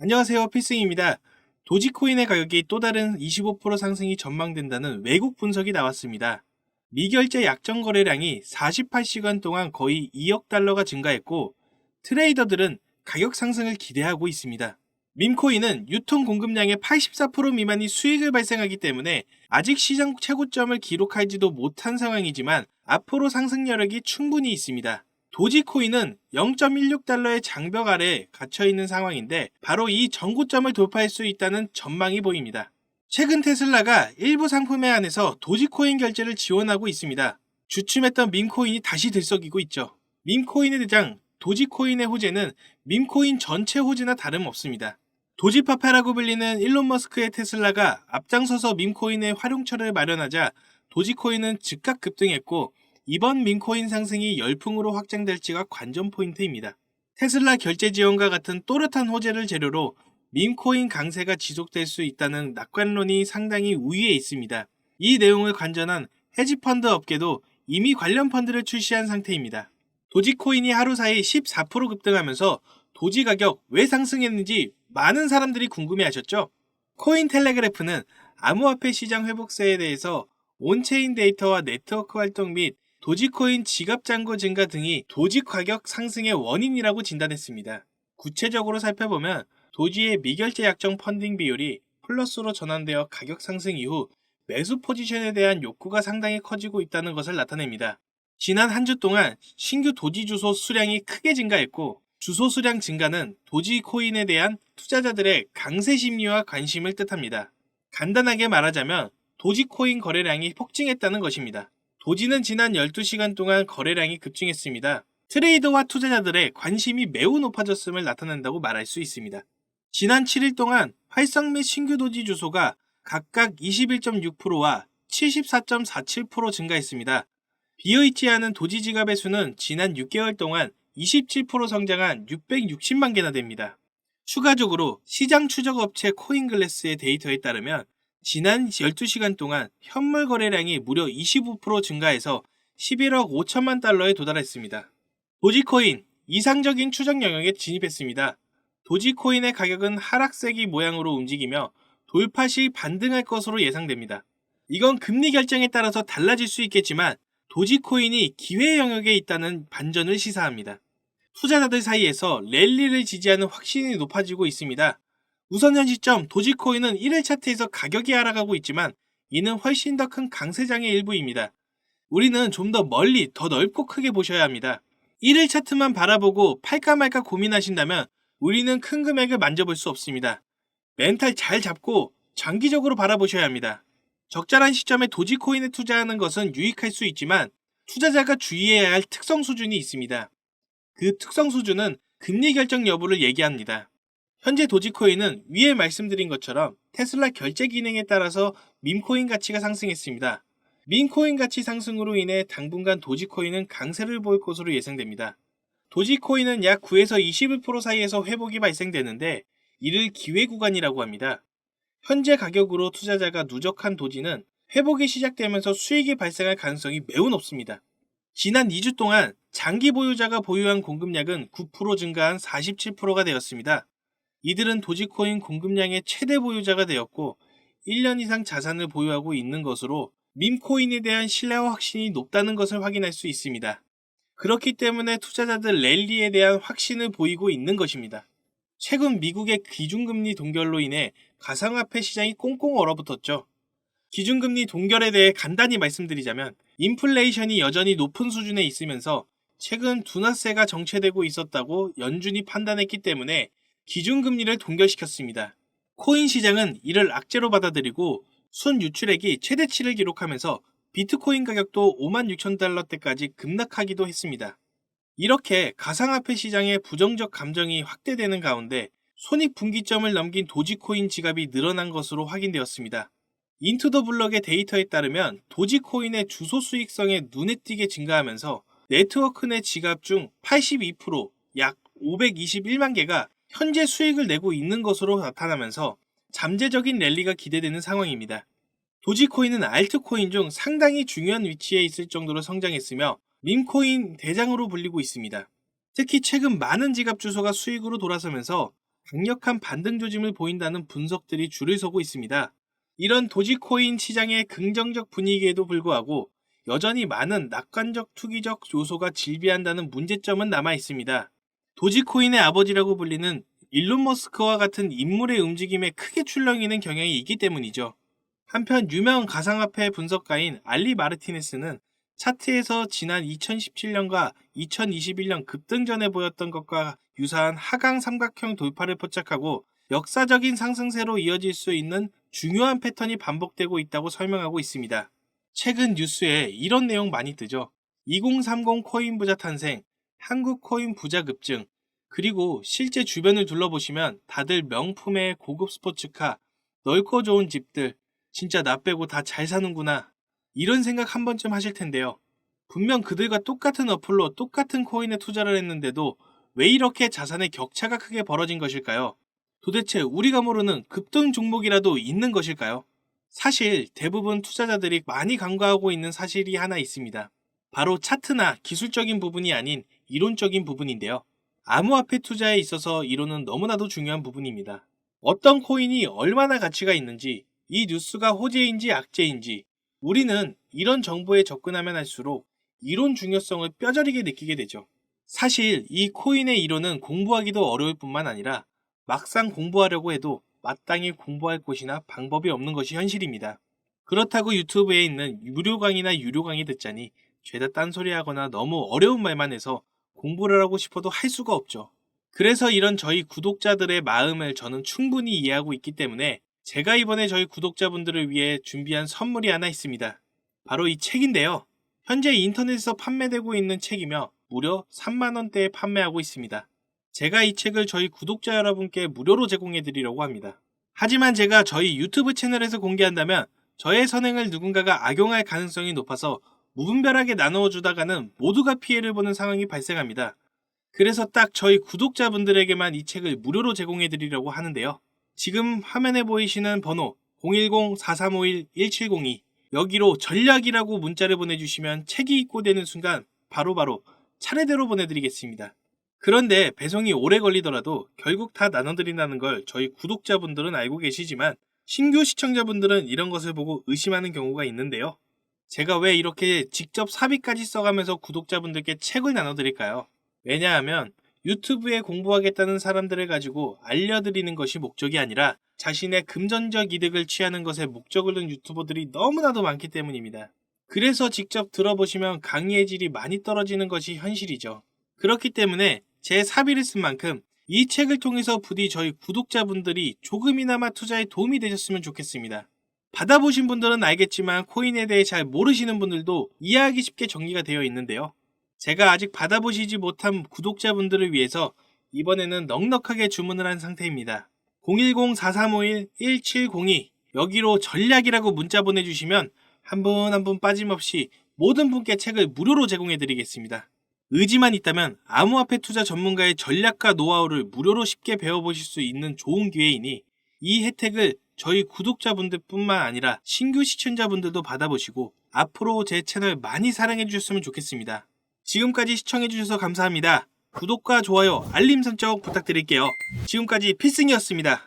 안녕하세요, 필승입니다. 도지코인의 가격이 또 다른 25% 상승이 전망된다는 외국 분석이 나왔습니다. 미결제 약정 거래량이 48시간 동안 거의 2억 달러가 증가했고, 트레이더들은 가격 상승을 기대하고 있습니다. 밈코인은 유통 공급량의 84% 미만이 수익을 발생하기 때문에 아직 시장 최고점을 기록하지도 못한 상황이지만 앞으로 상승 여력이 충분히 있습니다. 도지코인은 0.16달러의 장벽 아래에 갇혀있는 상황인데 바로 이 전고점을 돌파할 수 있다는 전망이 보입니다. 최근 테슬라가 일부 상품에 한해서 도지코인 결제를 지원하고 있습니다. 주춤했던 밈코인이 다시 들썩이고 있죠. 밈코인의 대장 도지코인의 호재는 밈코인 전체 호재나 다름없습니다. 도지파파라고 불리는 일론 머스크의 테슬라가 앞장서서 밈코인의 활용처를 마련하자 도지코인은 즉각 급등했고, 이번 밈코인 상승이 열풍으로 확장될지가 관전 포인트입니다. 테슬라 결제 지원과 같은 또렷한 호재를 재료로 밈코인 강세가 지속될 수 있다는 낙관론이 상당히 우위에 있습니다. 이 내용을 관전한 헤지펀드 업계도 이미 관련 펀드를 출시한 상태입니다. 도지코인이 하루 사이 14% 급등하면서 도지 가격 왜 상승했는지 많은 사람들이 궁금해하셨죠? 코인텔레그래프는 암호화폐 시장 회복세에 대해서 온체인 데이터와 네트워크 활동 및 도지코인 지갑 잔고 증가 등이 도지 가격 상승의 원인이라고 진단했습니다. 구체적으로 살펴보면 도지의 미결제 약정 펀딩 비율이 플러스로 전환되어 가격 상승 이후 매수 포지션에 대한 욕구가 상당히 커지고 있다는 것을 나타냅니다. 지난 한 주 동안 신규 도지 주소 수량이 크게 증가했고, 주소 수량 증가는 도지코인에 대한 투자자들의 강세 심리와 관심을 뜻합니다. 간단하게 말하자면 도지코인 거래량이 폭증했다는 것입니다. 도지는 지난 12시간 동안 거래량이 급증했습니다. 트레이더와 투자자들의 관심이 매우 높아졌음을 나타낸다고 말할 수 있습니다. 지난 7일 동안 활성 및 신규 도지 주소가 각각 21.6%와 74.47% 증가했습니다. 비어있지 않은 도지 지갑의 수는 지난 6개월 동안 27% 성장한 660만 개나 됩니다. 추가적으로 시장 추적 업체 코인글래스의 데이터에 따르면 지난 12시간 동안 현물 거래량이 무려 25% 증가해서 11억 5천만 달러에 도달했습니다. 도지코인, 이상적인 추적 영역에 진입했습니다. 도지코인의 가격은 하락세기 모양으로 움직이며 돌파 시 반등할 것으로 예상됩니다. 이건 금리 결정에 따라서 달라질 수 있겠지만 도지코인이 기회 영역에 있다는 반전을 시사합니다. 투자자들 사이에서 랠리를 지지하는 확신이 높아지고 있습니다. 우선 현 시점 도지코인은 1일 차트에서 가격이 하락하고 있지만 이는 훨씬 더 큰 강세장의 일부입니다. 우리는 좀 더 멀리 더 넓고 크게 보셔야 합니다. 1일 차트만 바라보고 팔까 말까 고민하신다면 우리는 큰 금액을 만져볼 수 없습니다. 멘탈 잘 잡고 장기적으로 바라보셔야 합니다. 적절한 시점에 도지코인에 투자하는 것은 유익할 수 있지만 투자자가 주의해야 할 특성 수준이 있습니다. 그 특성 수준은 금리 결정 여부를 얘기합니다. 현재 도지코인은 위에 말씀드린 것처럼 테슬라 결제 기능에 따라서 밈코인 가치가 상승했습니다. 밈코인 가치 상승으로 인해 당분간 도지코인은 강세를 보일 것으로 예상됩니다. 도지코인은 약 9에서 21% 사이에서 회복이 발생되는데 이를 기회 구간이라고 합니다. 현재 가격으로 투자자가 누적한 도지는 회복이 시작되면서 수익이 발생할 가능성이 매우 높습니다. 지난 2주 동안 장기 보유자가 보유한 공급량은 9% 증가한 47%가 되었습니다. 이들은 도지코인 공급량의 최대 보유자가 되었고 1년 이상 자산을 보유하고 있는 것으로 밈코인에 대한 신뢰와 확신이 높다는 것을 확인할 수 있습니다. 그렇기 때문에 투자자들 랠리에 대한 확신을 보이고 있는 것입니다. 최근 미국의 기준금리 동결로 인해 가상화폐 시장이 꽁꽁 얼어붙었죠. 기준금리 동결에 대해 간단히 말씀드리자면 인플레이션이 여전히 높은 수준에 있으면서 최근 둔화세가 정체되고 있었다고 연준이 판단했기 때문에 기준금리를 동결시켰습니다. 코인 시장은 이를 악재로 받아들이고 순유출액이 최대치를 기록하면서 비트코인 가격도 56,000달러대까지 급락하기도 했습니다. 이렇게 가상화폐 시장의 부정적 감정이 확대되는 가운데 손익분기점을 넘긴 도지코인 지갑이 늘어난 것으로 확인되었습니다. 인투더블럭의 데이터에 따르면 도지코인의 주소 수익성에 눈에 띄게 증가하면서 네트워크 내 지갑 중 82%, 약 521만 개가 현재 수익을 내고 있는 것으로 나타나면서 잠재적인 랠리가 기대되는 상황입니다. 도지코인은 알트코인 중 상당히 중요한 위치에 있을 정도로 성장했으며 밈코인 대장으로 불리고 있습니다. 특히 최근 많은 지갑 주소가 수익으로 돌아서면서 강력한 반등 조짐을 보인다는 분석들이 줄을 서고 있습니다. 이런 도지코인 시장의 긍정적 분위기에도 불구하고 여전히 많은 낙관적 투기적 요소가 질비한다는 문제점은 남아 있습니다. 도지코인의 아버지라고 불리는 일론 머스크와 같은 인물의 움직임에 크게 출렁이는 경향이 있기 때문이죠. 한편 유명 가상화폐 분석가인 알리 마르티네스는 차트에서 지난 2017년과 2021년 급등 전에 보였던 것과 유사한 하강 삼각형 돌파를 포착하고 역사적인 상승세로 이어질 수 있는 중요한 패턴이 반복되고 있다고 설명하고 있습니다. 최근 뉴스에 이런 내용 많이 뜨죠. 2030 코인 부자 탄생, 한국 코인 부자 급증, 그리고 실제 주변을 둘러보시면 다들 명품의 고급 스포츠카, 넓고 좋은 집들, 진짜 나 빼고 다 잘 사는구나. 이런 생각 한 번쯤 하실 텐데요. 분명 그들과 똑같은 어플로 똑같은 코인에 투자를 했는데도 왜 이렇게 자산의 격차가 크게 벌어진 것일까요? 도대체 우리가 모르는 급등 종목이라도 있는 것일까요? 사실 대부분 투자자들이 많이 간과하고 있는 사실이 하나 있습니다. 바로 차트나 기술적인 부분이 아닌 이론적인 부분인데요. 암호화폐 투자에 있어서 이론은 너무나도 중요한 부분입니다. 어떤 코인이 얼마나 가치가 있는지, 이 뉴스가 호재인지 악재인지, 우리는 이런 정보에 접근하면 할수록 이론 중요성을 뼈저리게 느끼게 되죠. 사실 이 코인의 이론은 공부하기도 어려울 뿐만 아니라 막상 공부하려고 해도 마땅히 공부할 곳이나 방법이 없는 것이 현실입니다. 그렇다고 유튜브에 있는 무료 강의나 유료 강의 듣자니 죄다 딴소리 하거나 너무 어려운 말만 해서 공부를 하고 싶어도 할 수가 없죠. 그래서 이런 저희 구독자들의 마음을 저는 충분히 이해하고 있기 때문에 제가 이번에 저희 구독자분들을 위해 준비한 선물이 하나 있습니다. 바로 이 책인데요. 현재 인터넷에서 판매되고 있는 책이며 무려 3만원대에 판매하고 있습니다. 제가 이 책을 저희 구독자 여러분께 무료로 제공해 드리려고 합니다. 하지만 제가 저희 유튜브 채널에서 공개한다면 저의 선행을 누군가가 악용할 가능성이 높아서 무분별하게 나누어 주다가는 모두가 피해를 보는 상황이 발생합니다. 그래서 딱 저희 구독자분들에게만 이 책을 무료로 제공해 드리려고 하는데요. 지금 화면에 보이시는 번호 010-4351-1702 여기로 전략이라고 문자를 보내주시면 책이 입고되는 순간 바로바로 차례대로 보내드리겠습니다. 그런데 배송이 오래 걸리더라도 결국 다 나눠드린다는 걸 저희 구독자분들은 알고 계시지만 신규 시청자분들은 이런 것을 보고 의심하는 경우가 있는데요. 제가 왜 이렇게 직접 사비까지 써가면서 구독자분들께 책을 나눠드릴까요? 왜냐하면 유튜브에 공부하겠다는 사람들을 가지고 알려드리는 것이 목적이 아니라 자신의 금전적 이득을 취하는 것에 목적을 둔 유튜버들이 너무나도 많기 때문입니다. 그래서 직접 들어보시면 강의의 질이 많이 떨어지는 것이 현실이죠. 그렇기 때문에 제 사비를 쓴 만큼 이 책을 통해서 부디 저희 구독자분들이 조금이나마 투자에 도움이 되셨으면 좋겠습니다. 받아보신 분들은 알겠지만 코인에 대해 잘 모르시는 분들도 이해하기 쉽게 정리가 되어 있는데요. 제가 아직 받아보시지 못한 구독자분들을 위해서 이번에는 넉넉하게 주문을 한 상태입니다. 010-4351-1702 여기로 전략이라고 문자 보내주시면 한 분 한 분 빠짐없이 모든 분께 책을 무료로 제공해드리겠습니다. 의지만 있다면 암호화폐 투자 전문가의 전략과 노하우를 무료로 쉽게 배워보실 수 있는 좋은 기회이니 이 혜택을 저희 구독자분들 뿐만 아니라 신규 시청자분들도 받아보시고 앞으로 제 채널 많이 사랑해주셨으면 좋겠습니다. 지금까지 시청해주셔서 감사합니다. 구독과 좋아요, 알림 설정 부탁드릴게요. 지금까지 필승이었습니다.